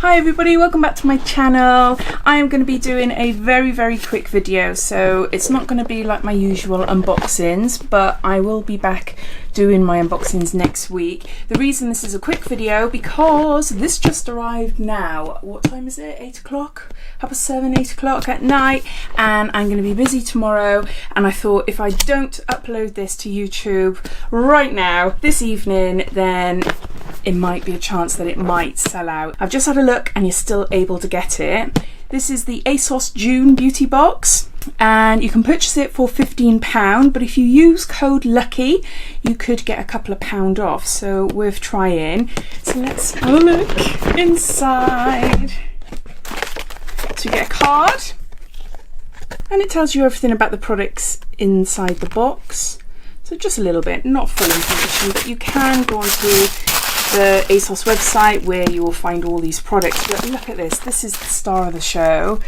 Hi everybody, welcome back to my channel. I am going to be doing a very quick video, so it's not going to be like my usual unboxings, but I will be back doing my unboxings next week. The reason this is a quick video because this just arrived now. What time is it? 8 o'clock? 7:30, 8 o'clock at night, and I'm going to be busy tomorrow, and I thought if I don't upload this to YouTube right now, this evening, then it might be a chance that it might sell out. I've just had a look and you're still able to get it. This is the Asos June beauty box and you can purchase it for £15, but if you use code LUCKY you could get a couple of pound off, so worth trying. So let's have a look inside. So you get a card and it tells you everything about the products inside the box. So just a little bit, not full information, but you can go onto the Asos website where you will find all these products. But look at this, this is the star of the show.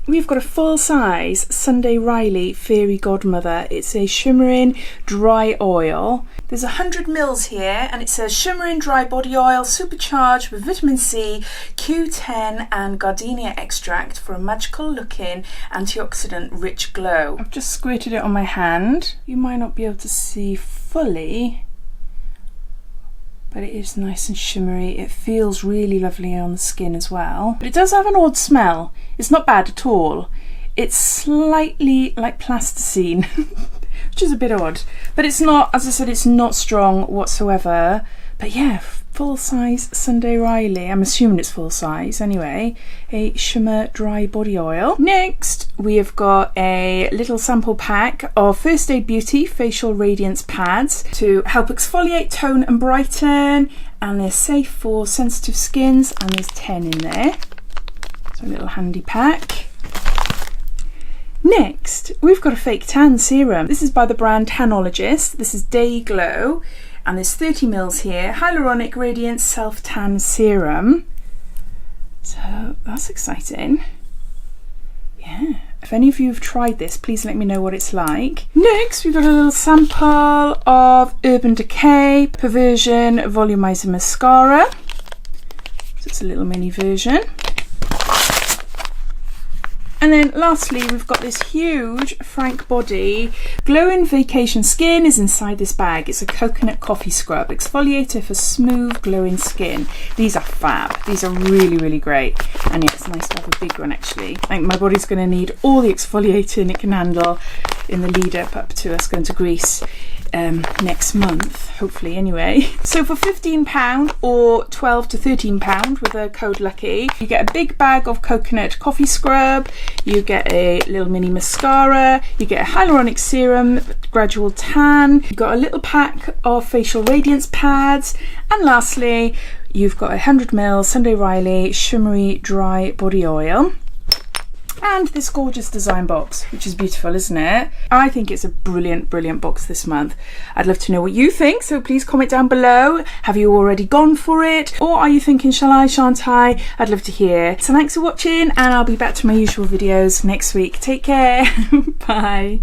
We've got a full-size Sunday Riley Fairy Godmother. It's a shimmering dry oil. There's 100 mils here and it says shimmering dry body oil supercharged with vitamin C, Q10 and gardenia extract for a magical looking antioxidant rich glow. I've just squirted it on my hand. You might not be able to see fully, but it is nice and shimmery. It feels really lovely on the skin as well. But it does have an odd smell. It's not bad at all. It's slightly like plasticine, which is a bit odd. But it's not, as I said, it's not strong whatsoever. But yeah, full-size Sunday Riley. I'm assuming it's full-size anyway. A shimmer dry body oil. Next, we have got a little sample pack of First Aid Beauty facial radiance pads to help exfoliate, tone and brighten. And they're safe for sensitive skins, and there's 10 in there. So a little handy pack. Next, we've got a fake tan serum. This is by the brand Tanologist. This is Day Glow. And there's 30 mils here. Hyaluronic Radiance Self Tan Serum. So that's exciting. Yeah. If any of you have tried this, please let me know what it's like. Next, we've got a little sample of Urban Decay Perversion Volumizing Mascara. So it's a little mini version. And then lastly, we've got this huge Frank Body Glowing Vacation Skin is inside this bag. It's a coconut coffee scrub exfoliator for smooth glowing skin. These are fab. These are really great. And yeah, it's nice to have a big one actually. I think my body's going to need all the exfoliating it can handle in the lead up to us going to Greece next month, hopefully anyway. So for £15 or £12 to £13 with a code LUCKY, you get a big bag of coconut coffee scrub, you get a little mini mascara, you get a hyaluronic serum, gradual tan, you've got a little pack of facial radiance pads, and lastly you've got 100 ml Sunday Riley shimmery dry body oil. And this gorgeous design box, which is beautiful, isn't it? I think it's a brilliant box this month. I'd love to know what you think, so please comment down below. Have you already gone for it? Or are you thinking, shall I, shan't I? I'd love to hear. So thanks for watching, and I'll be back to my usual videos next week. Take care. Bye.